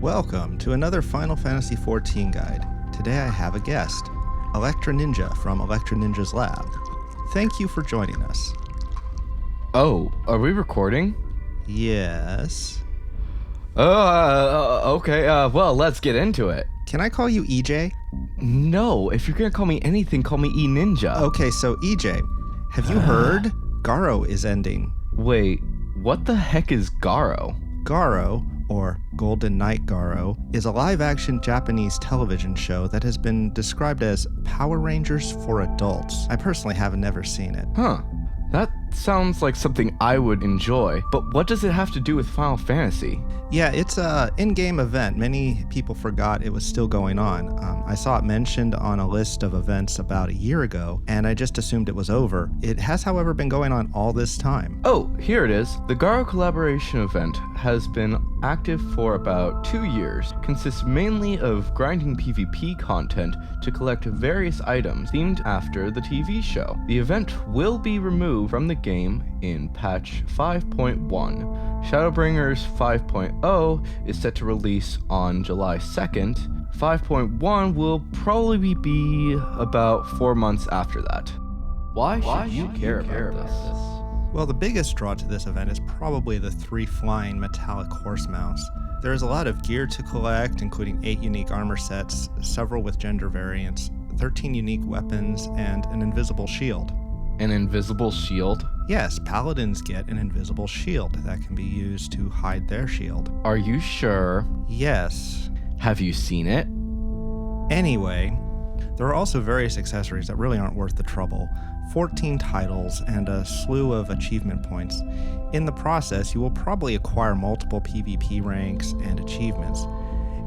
Welcome to another Final Fantasy XIV guide. Today I have a guest, Electrininja from Electrininja's lab. Thank you for joining us. Oh, are we recording? Yes. Okay, well, let's get into it. Can I call you EJ? No, if you're gonna call me anything, call me E-Ninja. Okay, so EJ, have you heard? Garo is ending. Wait, what the heck is Garo? Garo, or Golden Knight Garo, is a live-action Japanese television show that has been described as Power Rangers for adults. I personally have never seen it. Huh. That sounds like something I would enjoy, but what does it have to do with Final Fantasy? Yeah, it's an in-game event. Many people forgot it was still going on. I saw it mentioned on a list of events about a year ago, and I just assumed it was over. It has, however, been going on all this time. Oh, here it is. The Garo collaboration event has been active for about 2 years, consists mainly of grinding PvP content to collect various items themed after the TV show. The event will be removed from the game in patch 5.1. Shadowbringers 5.0 is set to release on July 2nd. 5.1 will probably be about 4 months after that. Why should you care about this? Well, the biggest draw to this event is probably the 3 flying metallic horse mounts. There is a lot of gear to collect, including 8 unique armor sets, several with gender variants, 13 unique weapons, and an invisible shield. An invisible shield? Yes, paladins get an invisible shield that can be used to hide their shield. Are you sure? Yes. Have you seen it? Anyway, there are also various accessories that really aren't worth the trouble. 14 titles and a slew of achievement points. In the process, you will probably acquire multiple PvP ranks and achievements,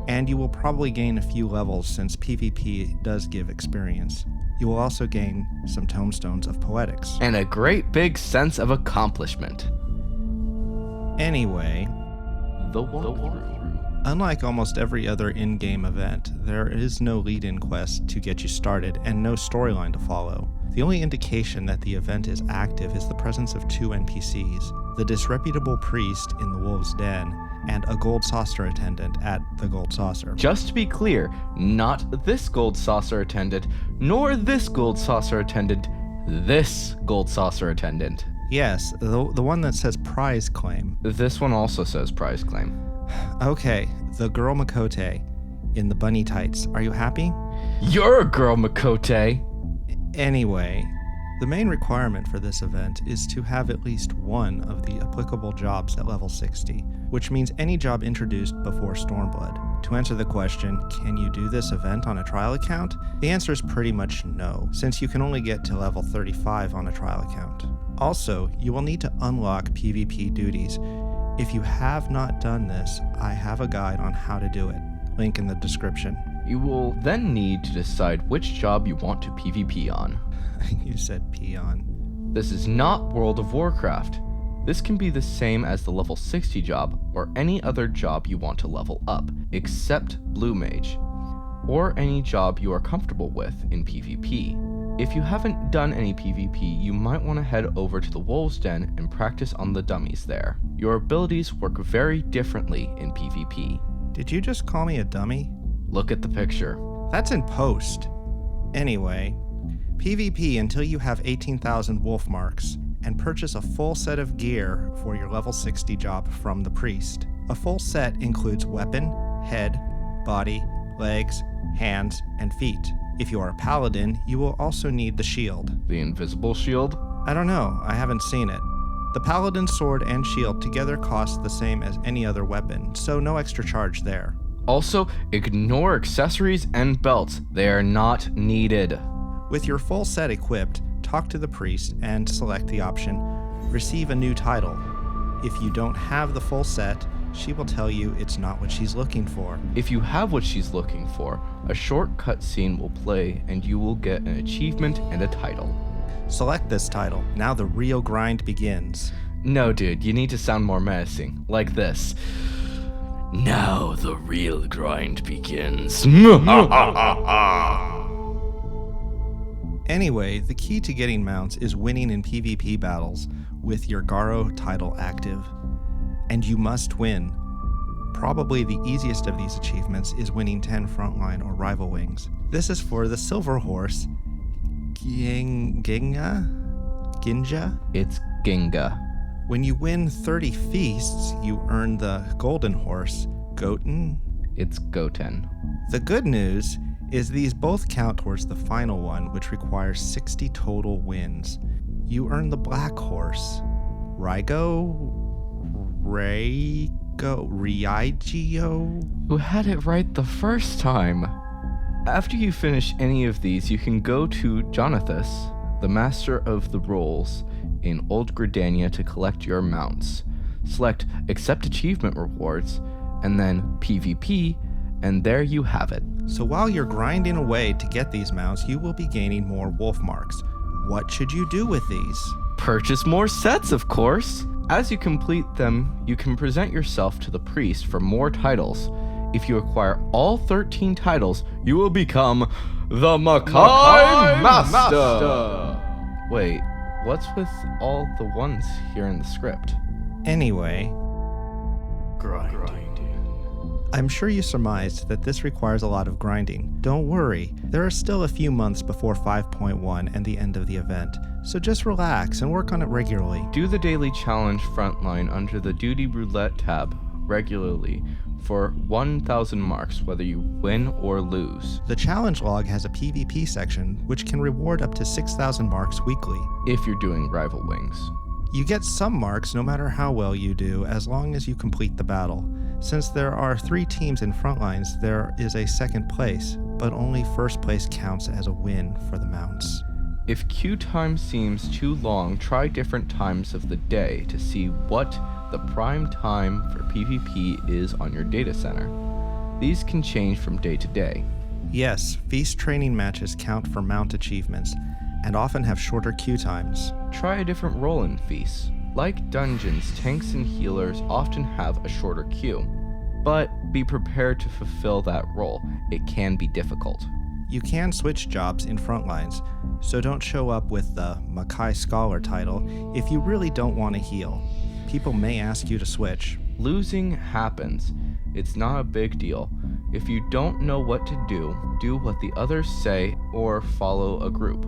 and you will probably gain a few levels since PvP does give experience. You will also gain some tomestones of poetics. And a great big sense of accomplishment. Anyway, The walkthrough. Unlike almost every other in-game event, there is no lead-in quest to get you started and no storyline to follow. The only indication that the event is active is the presence of 2 NPCs, the disreputable priest in the Wolf's Den, and a gold saucer attendant at the Gold Saucer. Just to be clear, not this gold saucer attendant, nor this gold saucer attendant, this gold saucer attendant. Yes, the one that says prize claim. This one also says prize claim. Okay, the girl Makote in the bunny tights. Are you happy? You're a girl, Makote! Anyway, the main requirement for this event is to have at least one of the applicable jobs at level 60, which means any job introduced before Stormblood. To answer the question, can you do this event on a trial account? The answer is pretty much no, since you can only get to level 35 on a trial account. Also, you will need to unlock PvP duties. If you have not done this, I have a guide on how to do it. Link in the description. You will then need to decide which job you want to PvP on. You said peon. This is not World of Warcraft. This can be the same as the level 60 job or any other job you want to level up, except Blue Mage, or any job you are comfortable with in PvP. If you haven't done any PvP, you might want to head over to the Wolf's Den and practice on the dummies there. Your abilities work very differently in PvP. Did you just call me a dummy? Look at the picture. That's in post. Anyway, PvP until you have 18,000 wolf marks, and purchase a full set of gear for your level 60 job from the priest. A full set includes weapon, head, body, legs, hands, and feet. If you are a paladin, you will also need the shield. The invisible shield? I don't know, I haven't seen it. The paladin sword and shield together cost the same as any other weapon, so no extra charge there. Also, ignore accessories and belts. They are not needed. With your full set equipped, talk to the priest and select the option, receive a new title. If you don't have the full set, she will tell you it's not what she's looking for. If you have what she's looking for, a short cutscene will play and you will get an achievement and a title. Select this title. Now the real grind begins. No, dude, you need to sound more menacing. Like this. Now the real grind begins. Anyway, the key to getting mounts is winning in PvP battles with your Garo title active. And you must win. Probably the easiest of these achievements is winning 10 frontline or rival wings. This is for the silver horse, Ginja? It's Ginga. When you win 30 feasts, you earn the golden horse, Goten. It's Goten. The good news is these both count towards the final one, which requires 60 total wins. You earn the black horse, Raigyo? Who had it right the first time. After you finish any of these, you can go to Jonathas, the Master of the Rolls, in Old Gridania to collect your mounts. Select Accept Achievement Rewards, and then PvP, and there you have it. So while you're grinding away to get these mounts, you will be gaining more wolf marks. What should you do with these? Purchase more sets, of course! As you complete them, you can present yourself to the priest for more titles. If you acquire all 13 titles, you will become the Makai Master! Wait, what's with all the ones here in the script? Anyway, Grinding. I'm sure you surmised that this requires a lot of grinding. Don't worry, there are still a few months before 5.1 and the end of the event, so just relax and work on it regularly. Do the daily challenge frontline under the Duty Roulette tab regularly for 1,000 marks whether you win or lose. The challenge log has a PvP section which can reward up to 6,000 marks weekly. If you're doing rival wings. You get some marks no matter how well you do as long as you complete the battle. Since there are 3 teams in frontlines, there is a second place, but only first place counts as a win for the mounts. If queue time seems too long, try different times of the day to see what the prime time for PvP is on your data center. These can change from day to day. Yes, feast training matches count for mount achievements, and often have shorter queue times. Try a different role in feasts. Like dungeons, tanks and healers often have a shorter queue, but be prepared to fulfill that role. It can be difficult. You can switch jobs in frontlines, so don't show up with the Makai Scholar title if you really don't want to heal. People may ask you to switch. Losing happens. It's not a big deal. If you don't know what to do what the others say or follow a group.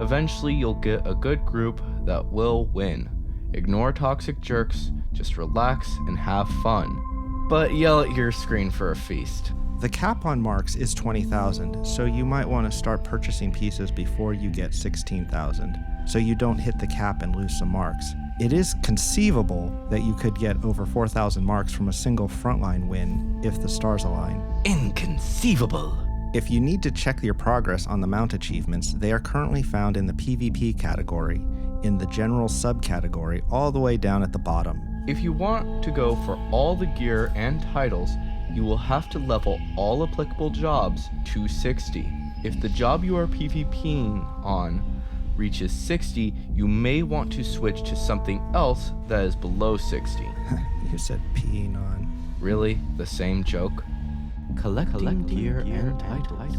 Eventually you'll get a good group that will win. Ignore toxic jerks, just relax and have fun. But yell at your screen for a feast. The cap on marks is 20,000, so you might want to start purchasing pieces before you get 16,000, so you don't hit the cap and lose some marks. It is conceivable that you could get over 4,000 marks from a single frontline win if the stars align. Inconceivable! If you need to check your progress on the mount achievements, they are currently found in the PvP category, in the general subcategory, all the way down at the bottom. If you want to go for all the gear and titles, you will have to level all applicable jobs to 60. If the job you are PvPing on reaches 60, you may want to switch to something else that is below 60. You said peeing on. Really? The same joke? Collecting gear and titles.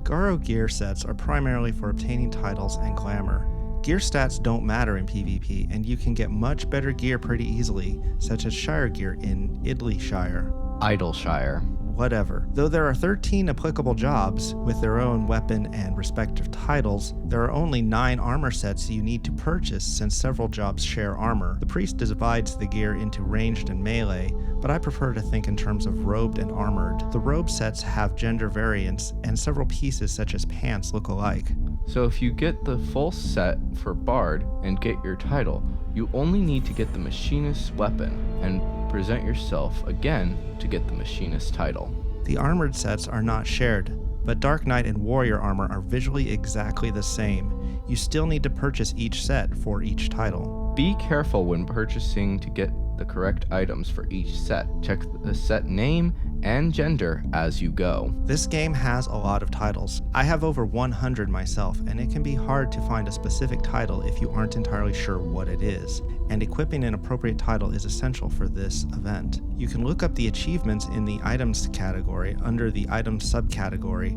Garo gear sets are primarily for obtaining titles and glamour. Gear stats don't matter in PvP, and you can get much better gear pretty easily, such as Shire gear in Idleshire. Idleshire. Whatever. Though there are 13 applicable jobs with their own weapon and respective titles, there are only 9 armor sets you need to purchase since several jobs share armor. The priest divides the gear into ranged and melee, but I prefer to think in terms of robed and armored. The robe sets have gender variants, and several pieces such as pants look alike. So if you get the full set for Bard and get your title, you only need to get the Machinist's weapon and present yourself again to get the Machinist title. The armored sets are not shared, but Dark Knight and Warrior armor are visually exactly the same. You still need to purchase each set for each title. Be careful when purchasing to get the correct items for each set. Check the set name and gender as you go. This game has a lot of titles. I have over 100 myself, and it can be hard to find a specific title if you aren't entirely sure what it is, and equipping an appropriate title is essential for this event. You can look up the achievements in the items category under the items subcategory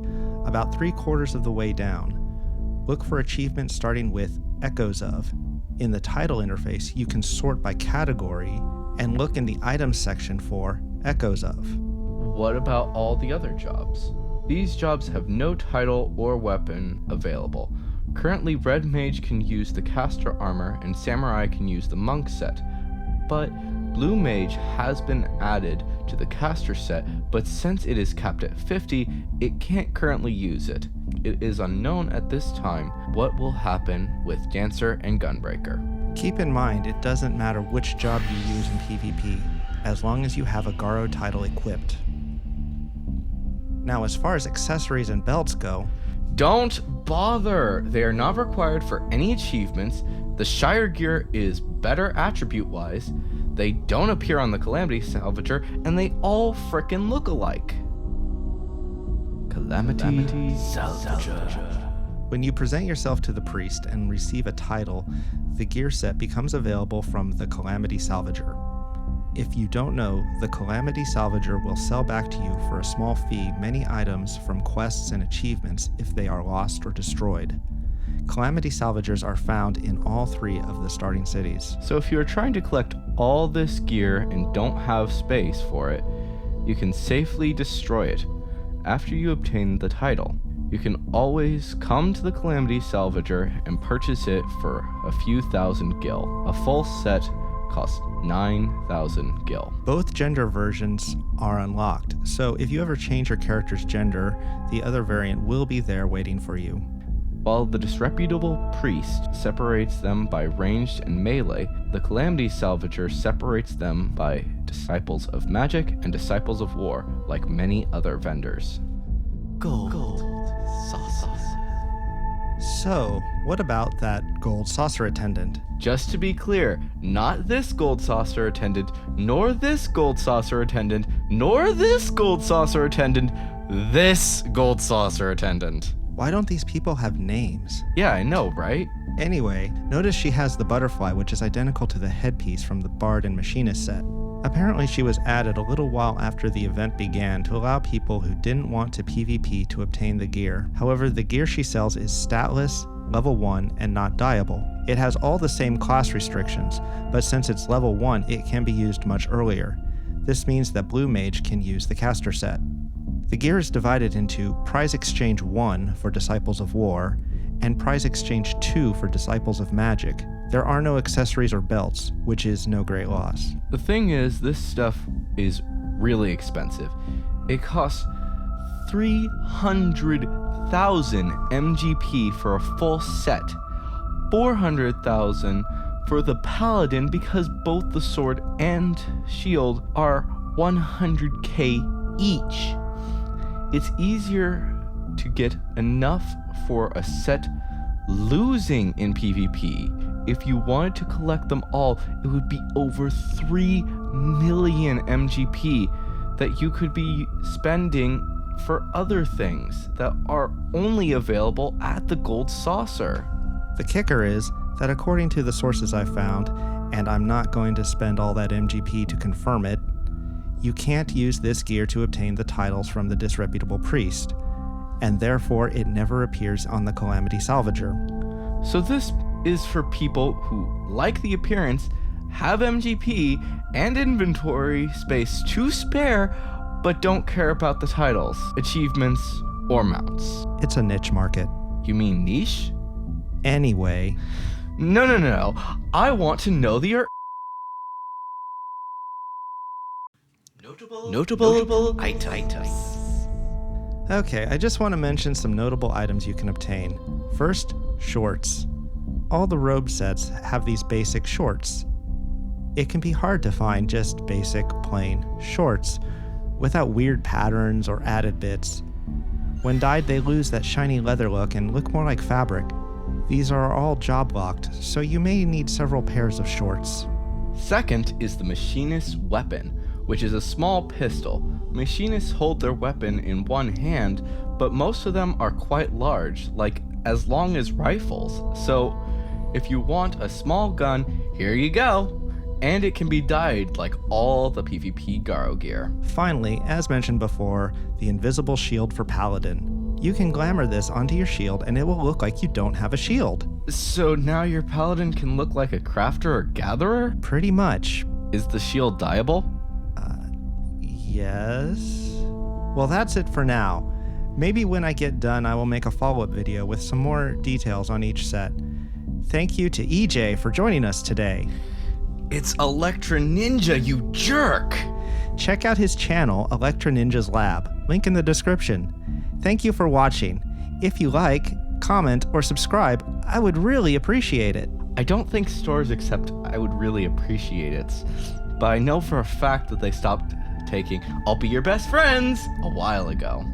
about 3/4 of the way down. Look for achievements starting with Echoes of. In the title interface, you can sort by category and look in the items section for echoes of. What about all the other jobs? These jobs have no title or weapon available. Currently, Red Mage can use the caster armor and Samurai can use the monk set, but Blue Mage has been added to the caster set, but since it is capped at 50, it can't currently use it. It is unknown at this time what will happen with Dancer and Gunbreaker. Keep in mind, it doesn't matter which job you use in PvP, as long as you have a Garo title equipped. Now, as far as accessories and belts go, don't bother! They are not required for any achievements. The Shire gear is better attribute-wise. They don't appear on the Calamity Salvager, and they all frickin' look alike. Calamity Salvager. When you present yourself to the priest and receive a title, the gear set becomes available from the Calamity Salvager. If you don't know, the Calamity Salvager will sell back to you for a small fee many items from quests and achievements if they are lost or destroyed. Calamity Salvagers are found in all 3 of the starting cities. So if you are trying to collect all this gear and don't have space for it, you can safely destroy it after you obtain the title. You can always come to the Calamity Salvager and purchase it for a few thousand gil. A full set costs 9,000 gil. Both gender versions are unlocked, so if you ever change your character's gender, the other variant will be there waiting for you. While the disreputable priest separates them by ranged and melee, the Calamity Salvager separates them by disciples of magic and disciples of war, like many other vendors. Gold saucer. So, what about that gold saucer attendant? Just to be clear, not this gold saucer attendant, nor this gold saucer attendant, nor this gold saucer attendant, this gold saucer attendant. Why don't these people have names? Yeah, I know, right? Anyway, notice she has the butterfly, which is identical to the headpiece from the Bard and Machinist set. Apparently she was added a little while after the event began to allow people who didn't want to PvP to obtain the gear. However, the gear she sells is statless, level 1, and not dyeable. It has all the same class restrictions, but since it's level 1, it can be used much earlier. This means that Blue Mage can use the caster set. The gear is divided into Prize Exchange 1 for Disciples of War, and Prize Exchange 2 for Disciples of Magic. There are no accessories or belts, which is no great loss. The thing is, this stuff is really expensive. It costs 300,000 MGP for a full set, 400,000 for the Paladin because both the sword and shield are 100k each. It's easier to get enough for a set losing in PvP. If you wanted to collect them all, it would be over 3 million MGP that you could be spending for other things that are only available at the Gold Saucer. The kicker is that according to the sources I found, and I'm not going to spend all that MGP to confirm it, you can't use this gear to obtain the titles from the disreputable priest, and therefore it never appears on the Calamity Salvager. So this is for people who like the appearance, have MGP and inventory space to spare, but don't care about the titles, achievements, or mounts. It's a niche market. You mean niche? Anyway. No. I want to know the Notable items. Okay, I just want to mention some notable items you can obtain. First, shorts. All the robe sets have these basic shorts. It can be hard to find just basic, plain shorts without weird patterns or added bits. When dyed, they lose that shiny leather look and look more like fabric. These are all job locked, so you may need several pairs of shorts. Second is the Machinist's weapon, which is a small pistol. Machinists hold their weapon in one hand, but most of them are quite large, like as long as rifles. So if you want a small gun, here you go. And it can be dyed like all the PvP Garo gear. Finally, as mentioned before, the invisible shield for Paladin. You can glamour this onto your shield and it will look like you don't have a shield. So now your Paladin can look like a crafter or gatherer? Pretty much. Is the shield dyeable? Yes? Well, that's it for now. Maybe when I get done, I will make a follow-up video with some more details on each set. Thank you to EJ for joining us today. It's Electrininja, you jerk! Check out his channel, Electrininja's Lab. Link in the description. Thank you for watching. If you like, comment, or subscribe, I would really appreciate it. I don't think stores accept I would really appreciate it, but I know for a fact that they stopped taking I'll be your best friends a while ago.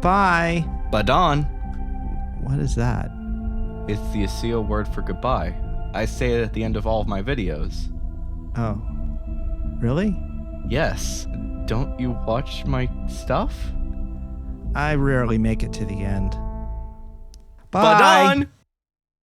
Bye. Badon. What is that? It's the Asio word for goodbye. I say it at the end of all of my videos. Oh. Really? Yes. Don't you watch my stuff? I rarely make it to the end. Badon!